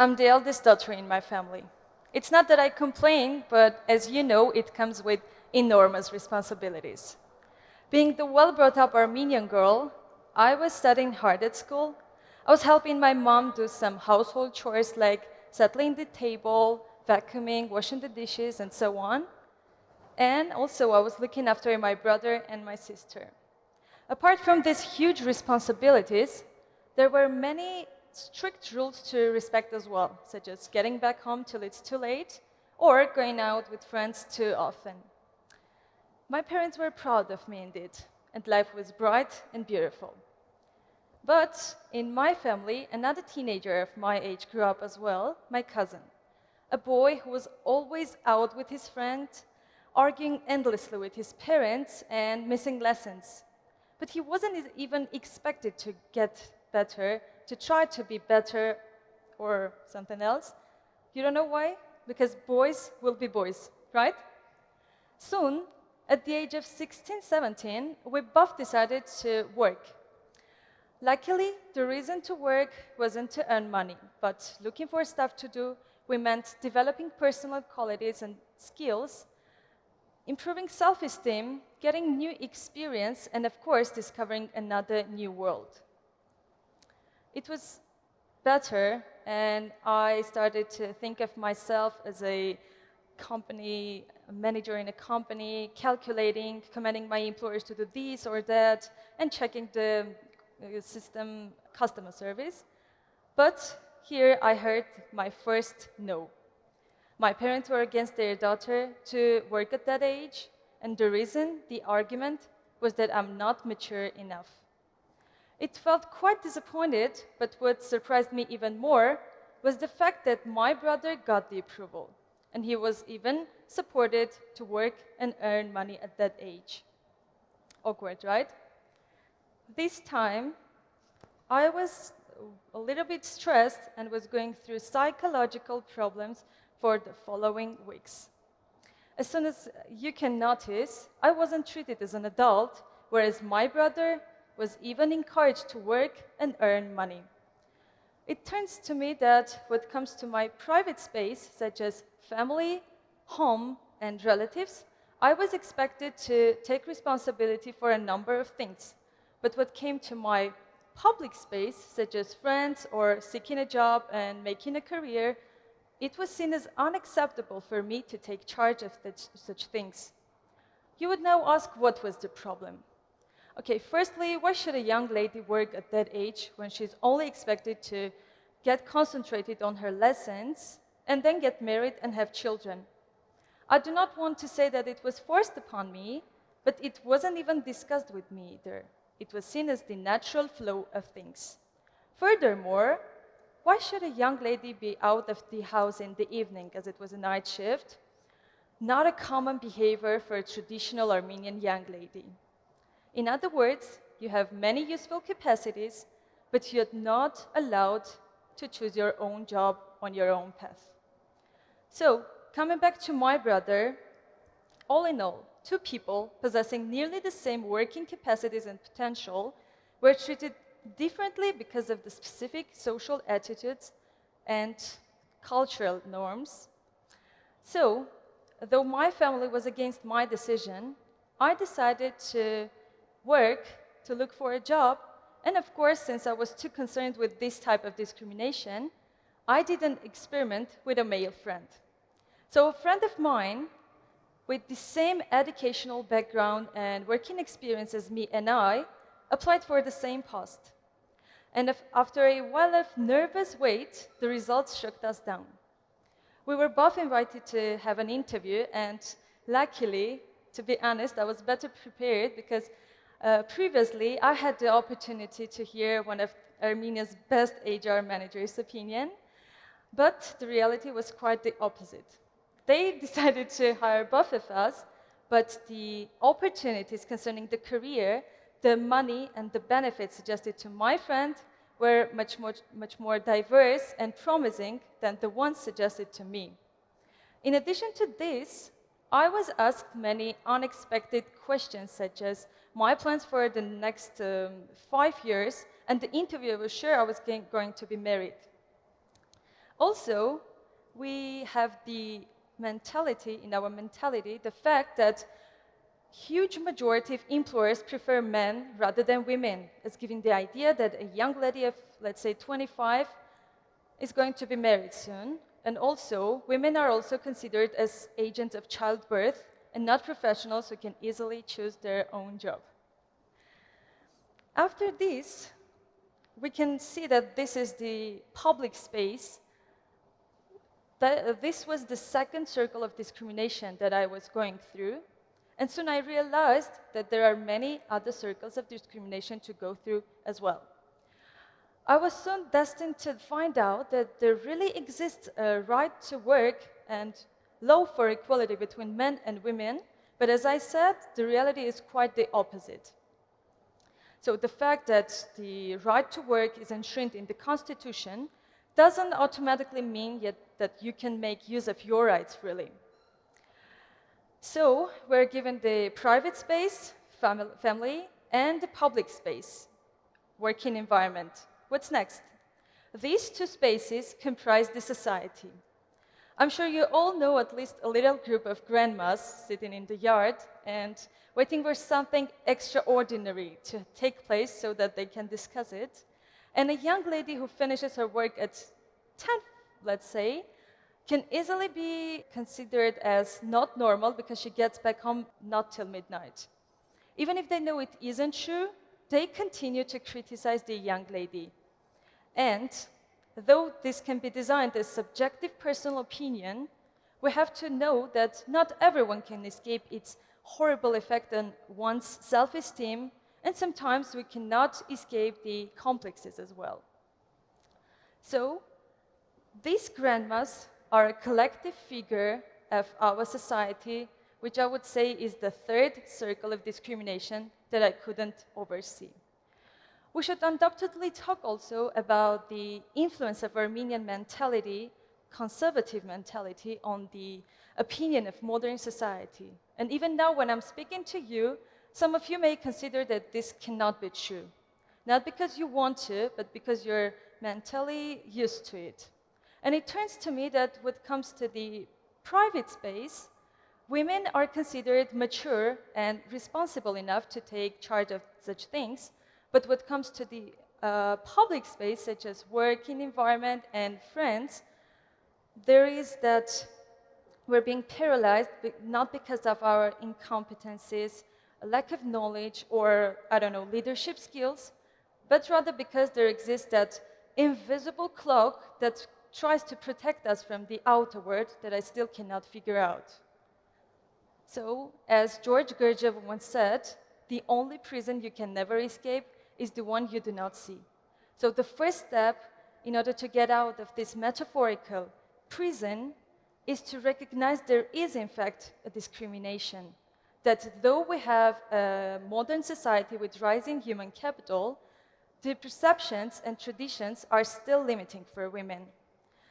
I'm the eldest daughter in my family. It's not that I complain, but as you know, it comes with enormous responsibilities. Being the well-brought-up Armenian girl, I was studying hard at school. I was helping my mom do some household chores like settling the table, vacuuming, washing the dishes, and so on. And also, I was looking after my brother and my sister. Apart from these huge responsibilities, there were many strict rules to respect as well, such as getting back home till it's too late or going out with friends too often. My parents were proud of me indeed, and life was bright and beautiful. But in my family, another teenager of my age grew up as well, my cousin, a boy who was always out with his friends, arguing endlessly with his parents and missing lessons. But he wasn't even expected to get better, to try to be better or something else. You don't know why? Because boys will be boys, right? Soon, at the age of 16, 17, we both decided to work. Luckily, the reason to work wasn't to earn money, but looking for stuff to do, we meant developing personal qualities and skills, improving self-esteem, getting new experience, and of course, discovering another new world. It was better, and I started to think of myself as a company manager in a company, calculating, commanding my employers to do this or that, and checking the system customer service. But here I heard my first no. My parents were against their daughter to work at that age, and the reason, the argument, was that I'm not mature enough. It felt quite disappointed, but what surprised me even more was the fact that my brother got the approval, and he was even supported to work and earn money at that age. Awkward, right? This time, I was a little bit stressed and was going through psychological problems for the following weeks. As soon as you can notice, I wasn't treated as an adult, whereas my brother was even encouraged to work and earn money. It turns to me that when it comes to my private space, such as family, home, and relatives, I was expected to take responsibility for a number of things. But what came to my public space, such as friends or seeking a job and making a career, it was seen as unacceptable for me to take charge of such things. You would now ask what was the problem. Okay, firstly, why should a young lady work at that age when she's only expected to get concentrated on her lessons and then get married and have children? I do not want to say that it was forced upon me, but it wasn't even discussed with me either. It was seen as the natural flow of things. Furthermore, why should a young lady be out of the house in the evening, as it was a night shift? Not a common behavior for a traditional Armenian young lady. In other words, you have many useful capacities, but you're not allowed to choose your own job on your own path. So, coming back to my brother, all in all, two people possessing nearly the same working capacities and potential were treated differently because of the specific social attitudes and cultural norms. So, though my family was against my decision, I decided to work to look for a job, and of course, since I was too concerned with this type of discrimination, I did an experiment with a male friend. So a friend of mine with the same educational background and working experience as me and I applied for the same post. And after a while of nervous wait, the results shook us down. We were both invited to have an interview, and luckily, to be honest, I was better prepared because previously I had the opportunity to hear one of Armenia's best HR managers' opinion, but the reality was quite the opposite. They decided to hire both of us, but the opportunities concerning the career, the money, and the benefits suggested to my friend were much more diverse and promising than the ones suggested to me. In addition to this, I was asked many unexpected questions, such as my plans for the next 5 years, and the interviewer was sure I was going to be married. Also, we have the mentality, in our mentality, the fact that huge majority of employers prefer men rather than women. It's giving the idea that a young lady of, let's say, 25 is going to be married soon. And also, women are also considered as agents of childbirth and not professionals who can easily choose their own job. After this, we can see that this is the public space. This was the second circle of discrimination that I was going through. And soon I realized that there are many other circles of discrimination to go through as well. I was soon destined to find out that there really exists a right to work and law for equality between men and women, but as I said, the reality is quite the opposite. So the fact that the right to work is enshrined in the Constitution doesn't automatically mean yet that you can make use of your rights freely. So we're given the private space, family, and the public space, working environment. What's next? These two spaces comprise the society. I'm sure you all know at least a little group of grandmas sitting in the yard and waiting for something extraordinary to take place so that they can discuss it, and a young lady who finishes her work at 10, let's say, can easily be considered as not normal because she gets back home not till midnight. Even if they know it isn't true, they continue to criticize the young lady. And though this can be designed as subjective personal opinion, we have to know that not everyone can escape its horrible effect on one's self-esteem, and sometimes we cannot escape the complexes as well. So, these grandmas are a collective figure of our society, which I would say is the third circle of discrimination that I couldn't oversee. We should undoubtedly talk also about the influence of Armenian mentality, conservative mentality, on the opinion of modern society. And even now, when I'm speaking to you, some of you may consider that this cannot be true. Not because you want to, but because you're mentally used to it. And it turns to me that when it comes to the private space, women are considered mature and responsible enough to take charge of such things. But when it comes to the public space, such as working environment and friends, there is that we're being paralyzed not because of our incompetencies, a lack of knowledge, or, I don't know, leadership skills, but rather because there exists that invisible cloak that tries to protect us from the outer world that I still cannot figure out. So, as George Gurdjieff once said, the only prison you can never escape is the one you do not see. So the first step in order to get out of this metaphorical prison is to recognize there is in fact a discrimination. That though we have a modern society with rising human capital, the perceptions and traditions are still limiting for women.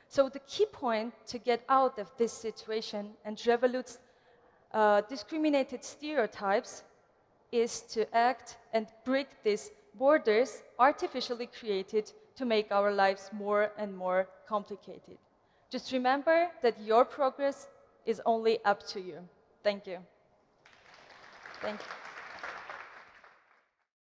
So the key point to get out of this situation and revolute discriminated stereotypes is to act and break these borders artificially created to make our lives more and more complicated. Just remember that your progress is only up to you. Thank you. Thank you.